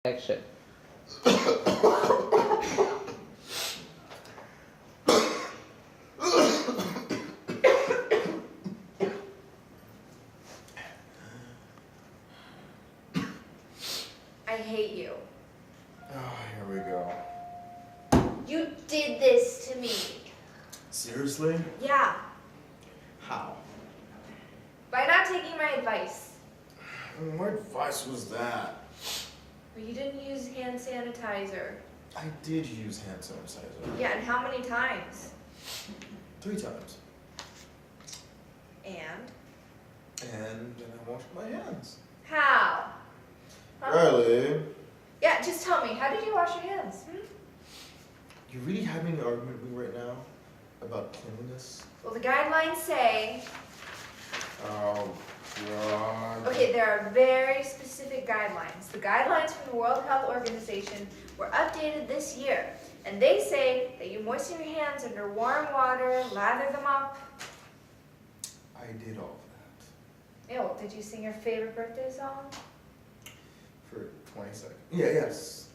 Action. I hate you. Oh, here we go. You did this to me. Seriously? Yeah, How? by not taking my advice. What advice was that? Well, you didn't use hand sanitizer. I did use hand sanitizer. Yeah, and how many times? 3 times. And? And then I washed my hands. How? Huh? Riley, Yeah, just tell me, how did you wash your hands? you really having an argument with me right now about cleanliness? Well, the guidelines say, Oh, God. okay, there are very specific guidelines. The guidelines from the World Health Organization were updated this year, and they say that you moisten your hands under warm water, lather them up. I did all of that. Ew, did you sing your favorite birthday song? For 20 seconds. Yeah, yes.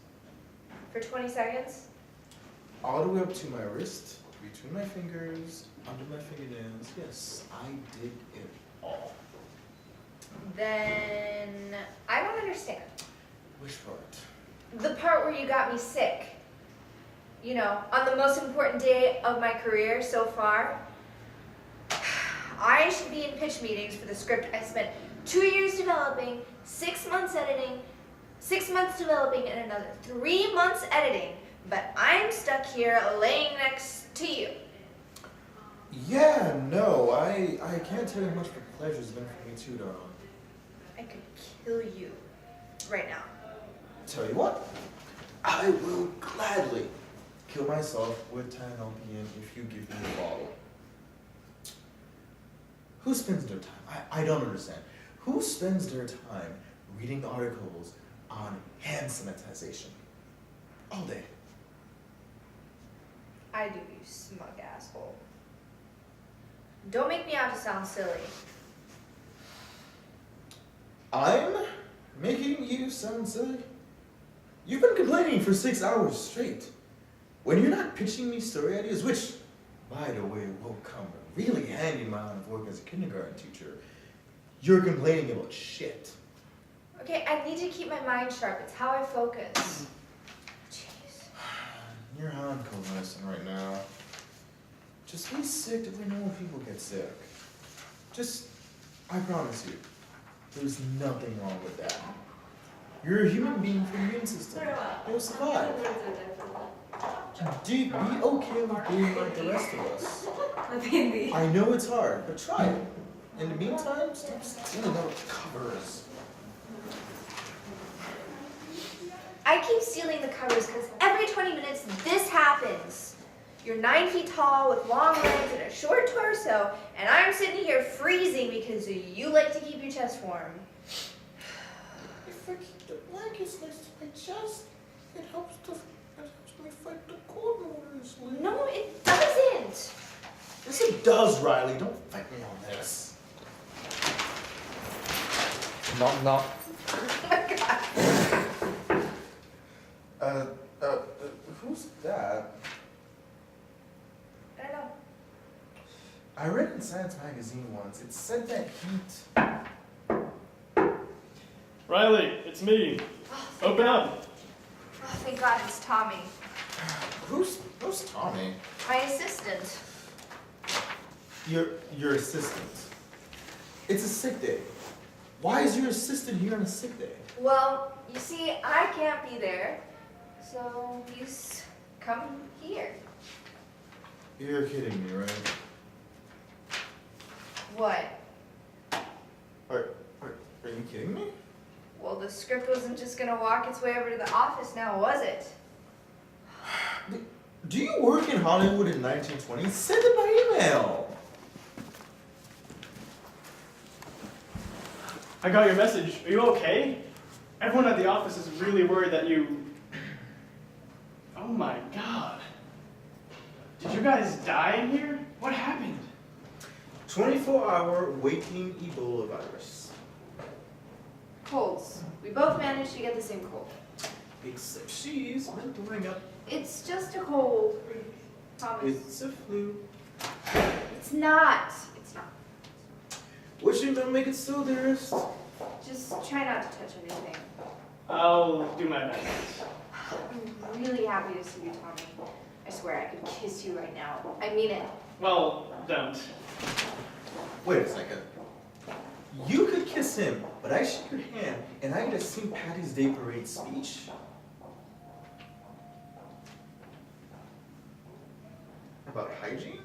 For 20 seconds? All the way up to my wrist, between my fingers, under my fingernails. Yes, I did it all. Then I don't understand. Which part? The part where you got me sick. You know, on the most important day of my career so far. I should be in pitch meetings for the script I spent 2 years developing, 6 months editing, 6 months developing, and another 3 months editing. But I'm stuck here laying next to you. Yeah, no, I can't tell you how much the pleasure's been for me too, darling. I could kill you right now. Tell you what, I will gladly kill myself with 10 LPM if you give me a bottle. Who spends their time? I don't understand. Who spends their time reading articles on hand sanitization all day? I do, you smug asshole. Don't make me out to sound silly. I'm making you sound silly? You've been complaining for 6 hours straight. When you're not pitching me story ideas, which, by the way, will come really handy in my line of work as a kindergarten teacher, you're complaining about shit. Okay, I need to keep my mind sharp. It's how I focus. Jeez. You're on co-medicine right now. Just be sick if we know when people get sick. I promise you, there's nothing wrong with that. You're a human being with an immune system. You'll survive. Be okay with being like the rest of us. I know it's hard, but try it. In the meantime, stop stealing out covers. I keep stealing the covers because every 20 minutes this happens. You're 9 feet tall with long legs and a short torso, and I'm sitting here freezing because you like to keep your chest warm. If I keep the blankets next to my chest, it helps me fight the cold more easily. No, it doesn't. Yes, it does, Riley. Don't fight me on this. Knock knock. Oh my God. Who's that? I don't know. I read in Science magazine once, it said that heat. Riley, it's me. Oh, thank Open God. up. Oh, thank God it's Tommy, Who's Tommy? my assistant. Your assistant. It's a sick day. Why is your assistant here on a sick day? Well, you see, I can't be there, so he's come here. You're kidding me, right? What? Are you kidding me? Well, the script wasn't just gonna walk its way over to the office now, was it? Do you work in Hollywood in 1920? Send it by email. I got your message. Are you okay? Everyone at the office is really worried that you... Oh my God. Did you guys die in here? What happened? 24-hour waking Ebola virus. Colds. We both managed to get the same cold. Except she's been throwing up. It's just a cold. Promise. It's a flu. It's not. It's not. What you gonna make it so, dearest? Just try not to touch anything. I'll do my best. I'm really happy to see you, Tommy. I swear I could kiss you right now. I mean it. Well, don't. Wait a second. You could kiss him, but I shake your hand and I get a St. Patty's Day parade speech? About hygiene?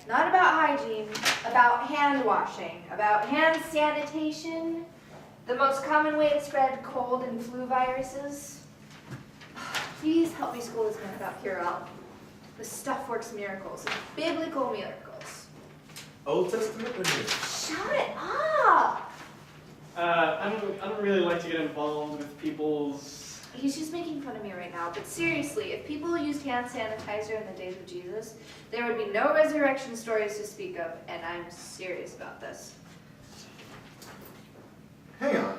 Not about hygiene, about hand washing, about hand sanitation, the most common way to spread cold and flu viruses. Please help me school this man about Purell. The stuff works miracles, biblical miracles. Old Testament or New? Shut up! I don't really like to get involved with people's... He's just making fun of me right now, but seriously, if people used hand sanitizer in the days of Jesus, there would be no resurrection stories to speak of, and I'm serious about this. Hang on.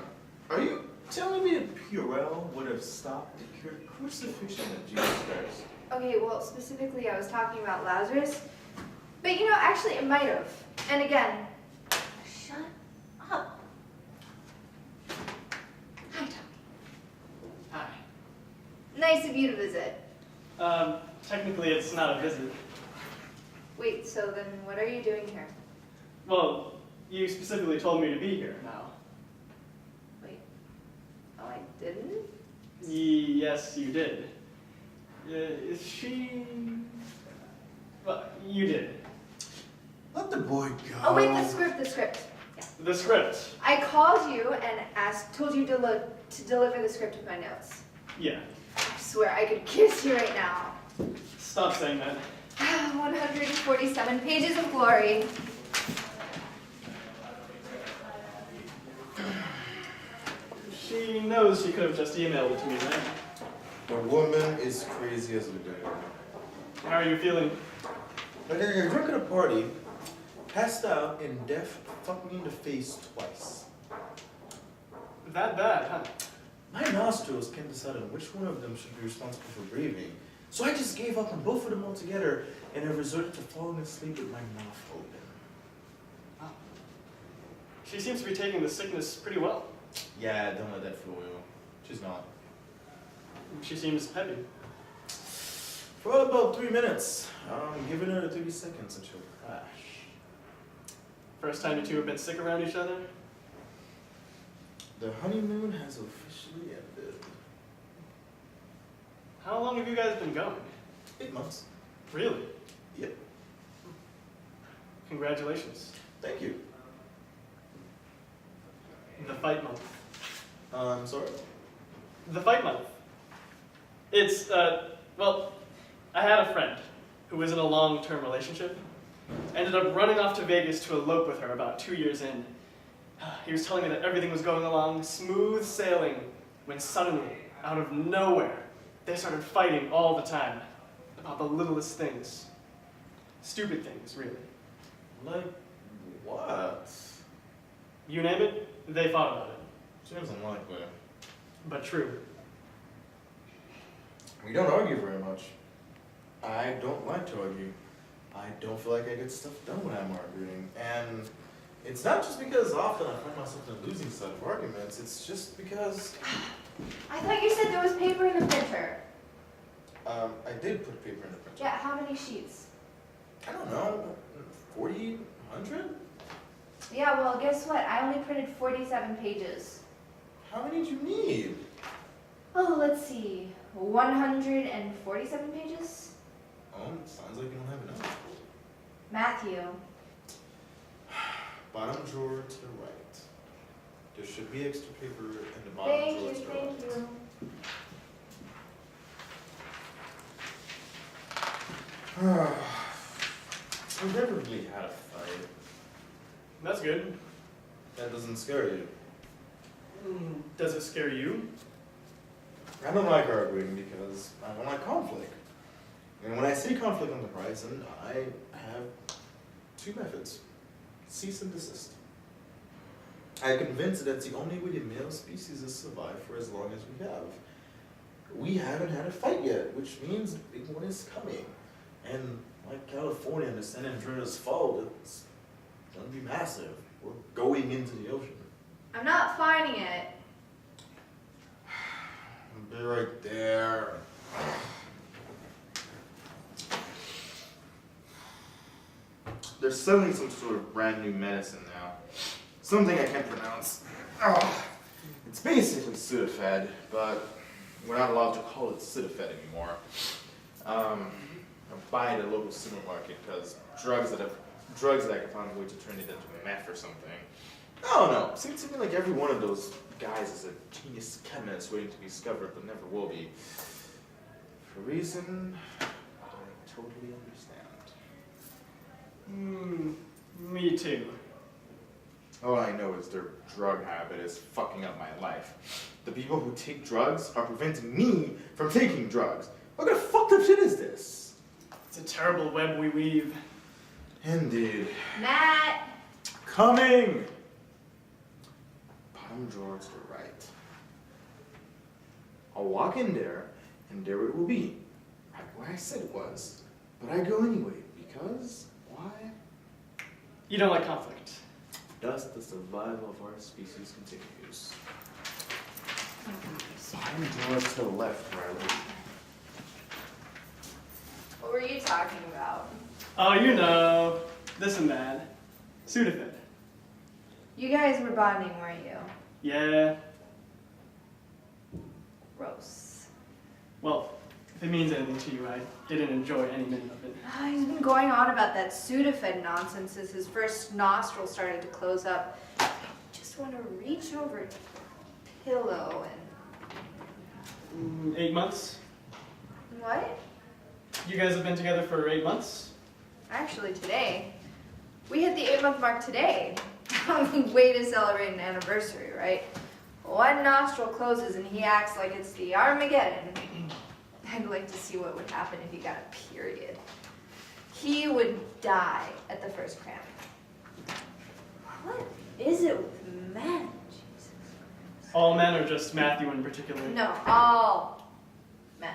Are you telling me that Purell would have stopped the crucifixion of Jesus Christ? Okay, well, specifically I was talking about Lazarus, but actually it might have. And again, shut up. Hi, Tommy. Hi. Nice of you to visit. Technically it's not a visit. Wait, so then what are you doing here? Well, you specifically told me to be here now. Wait, oh, I didn't? Yes, you did. Is she... Well, you did. Let the boy go. Oh wait, the script. Yeah. The script. I called you and told you to deliver the script with my notes. Yeah. I swear I could kiss you right now. Stop saying that. 147 pages of glory. She knows she could have just emailed it to me, right? The woman is crazy as a day. How are you feeling? But then you're drunk at a party, passed out, and death fucked me in the face twice. That bad, huh? My nostrils can't decide on which one of them should be responsible for breathing. So I just gave up on both of them altogether and have resorted to falling asleep with my mouth open. Wow. She seems to be taking the sickness pretty well. Yeah, don't let that fool you. She's not. She seems heavy. For about 3 minutes. I'm giving her 30 seconds and she'll crash. First time you two have been sick around each other? The honeymoon has officially ended. How long have you guys been going? 8 months. Really? Yep. Congratulations. Thank you. The fight month. I'm sorry? The fight month. It's, well, I had a friend who was in a long-term relationship. Ended up running off to Vegas to elope with her about 2 years in. He was telling me that everything was going along smooth sailing when suddenly, out of nowhere, they started fighting all the time about the littlest things. Stupid things, really. Like what? You name it, they fought about it. Seems unlikely. But true. We don't argue very much. I don't like to argue. I don't feel like I get stuff done when I'm arguing. And it's not just because often I find myself in a losing side of arguments, it's just because I thought you said there was paper in the printer. I did put paper in the printer. Yeah, how many sheets? I don't know, 40, 100? Yeah, well, guess what? I only printed 47 pages. How many do you need? Oh, let's see. 147 pages? Oh, sounds like you don't have enough. Matthew. Bottom drawer to the right. There should be extra paper in the bottom drawer to the right. Thank you. We've never really had a fight. That's good. That doesn't scare you. Does it scare you? I don't like arguing because I don't like conflict. And when I see conflict on the horizon, I have 2 methods. Cease and desist. I convinced that the only way the male species has survived for as long as we have. We haven't had a fight yet, which means the big one is coming. And like California and the San Andreas Fault, it's gonna be massive. We're going into the ocean. I'm not fighting it. I'll be right there. They're selling some sort of brand new medicine now. Something I can't pronounce. Oh, it's basically Sudafed, but we're not allowed to call it Sudafed anymore. I'm buying at a local supermarket because drugs that I can find a way to turn it into meth or something. I don't know. Seems to me like every one of those guys is a genius chemist waiting to be discovered, but never will be. For a reason I totally understand. Me too. All I know is their drug habit is fucking up my life. The people who take drugs are preventing me from taking drugs. What kind of fucked up shit is this? It's a terrible web we weave. Indeed. Matt! Coming! Bottom drawer to the right. I'll walk in there, and there it will be. Right where I said it was. But I go anyway, because, why? You don't like conflict. Thus the survival of our species continues. Bottom drawer to the left, Riley. What were you talking about? Oh, you know, this and that. Sudafed. You guys were bonding, weren't you? Yeah. Gross. Well, if it means anything to you, I didn't enjoy any minute of it. He's been going on about that Sudafed nonsense since his first nostril started to close up. I just want to reach over to the pillow and... 8 months? What? You guys have been together for 8 months? Actually, today. We hit the 8-month mark today. Way to celebrate an anniversary, right? One nostril closes and he acts like it's the Armageddon. I'd like to see what would happen if he got a period. He would die at the first cramp. What is it with men? Jesus. All men or just Matthew in particular? No, all men.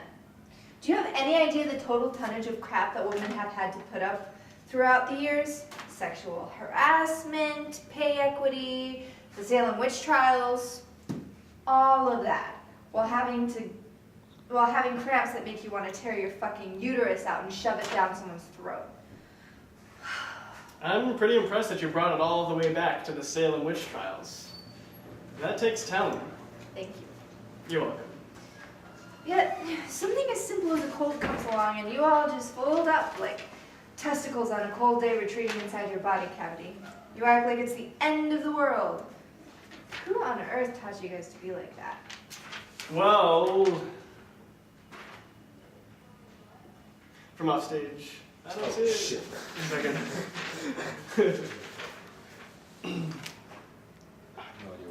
Do you have any idea the total tonnage of crap that women have had to put up throughout the years? Sexual harassment, pay equity, the Salem witch trials, all of that, while having cramps that make you want to tear your fucking uterus out and shove it down someone's throat. I'm pretty impressed that you brought it all the way back to the Salem witch trials. That takes talent. Thank you. You're welcome. Yet, something as simple as a cold comes along and you all just fold up like testicles on a cold day retreating inside your body cavity. You act like it's the end of the world. Who on earth taught you guys to be like that? Well, from offstage. I don't see it. Shit. A second.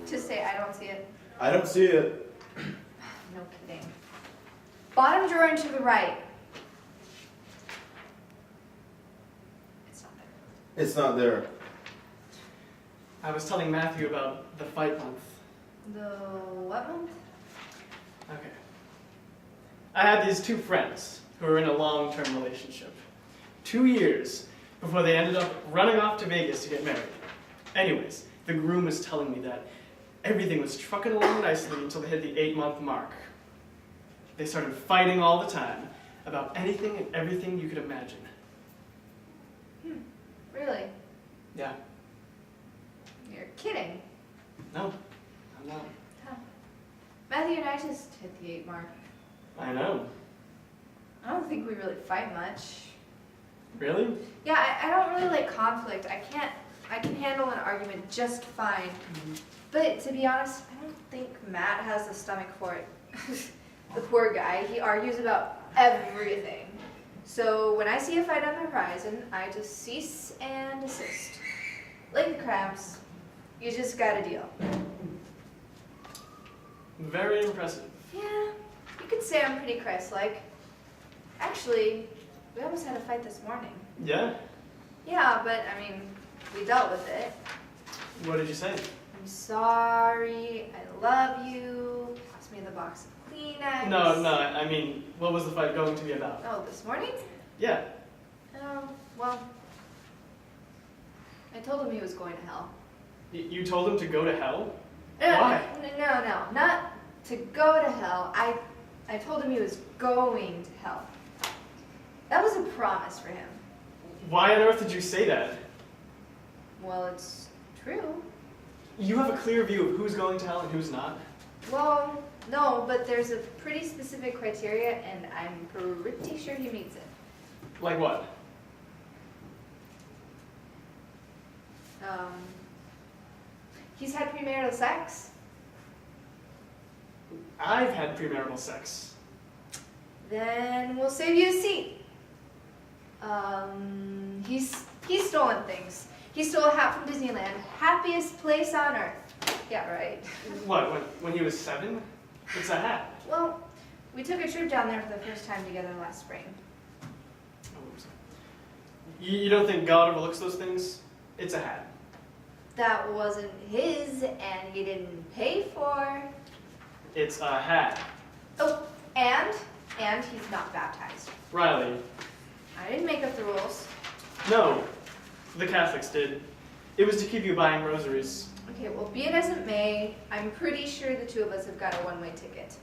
To say I don't see it. I don't see it. No kidding. Bottom drawer and to the right. It's not there. It's not there. I was telling Matthew about the fight month. The what month? Okay. I had these two friends who were in a long-term relationship. 2 years before they ended up running off to Vegas to get married. Anyways, the groom was telling me that everything was trucking along nicely until they hit the 8-month mark. They started fighting all the time about anything and everything you could imagine. Really? Yeah. You're kidding. No, I'm not. Huh. Matthew and I just hit the 8 mark. I know. I don't think we really fight much. Really? Yeah, I don't really like conflict. I can handle an argument just fine. But to be honest, I don't think Matt has the stomach for it. The poor guy, he argues about everything. So when I see a fight on the horizon, I just cease and desist. Like the crabs, you just gotta deal. Very impressive. Yeah, you could say I'm pretty Christ-like. Actually, we almost had a fight this morning. Yeah? Yeah, but I mean, we dealt with it. What did you say? I'm sorry, I love you, pass me the box of Kleenex. No, I mean, what was the fight going to be about? Oh, this morning? Yeah. Oh, well, I told him he was going to hell. You told him to go to hell? No, Why? No, not to go to hell. I told him he was going to hell. That was a promise for him. Why on earth did you say that? Well, it's true. You have a clear view of who's going to hell and who's not? Well, no, but there's a pretty specific criteria, and I'm pretty sure he meets it. Like what? He's had premarital sex. I've had premarital sex. Then we'll save you a seat. He's stolen things. He stole a hat from Disneyland. Happiest place on earth. Yeah, right. What, when he was 7? It's a hat. Well, we took a trip down there for the first time together last spring. You don't think God overlooks those things? It's a hat. That wasn't his, and he didn't pay for. It's a hat. Oh, and he's not baptized. Riley. I didn't make up the rules. No, the Catholics did. It was to keep you buying rosaries. Okay, well, be it as it may, I'm pretty sure the two of us have got a one-way ticket.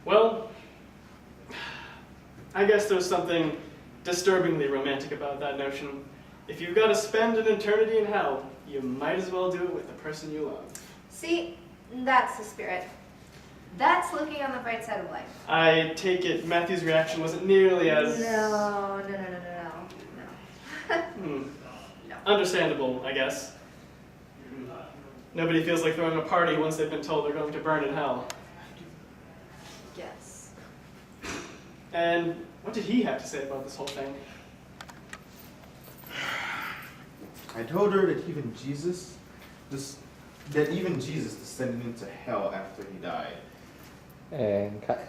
Well, I guess there's something disturbingly romantic about that notion. If you've got to spend an eternity in hell, you might as well do it with the person you love. See, that's the spirit. That's looking on the bright side of life. I take it Matthew's reaction wasn't nearly as... No. No. Understandable, I guess. Nobody feels like throwing a party once they've been told they're going to burn in hell. Yes. And what did he have to say about this whole thing? I told her that even Jesus descended into hell after he died. And cut.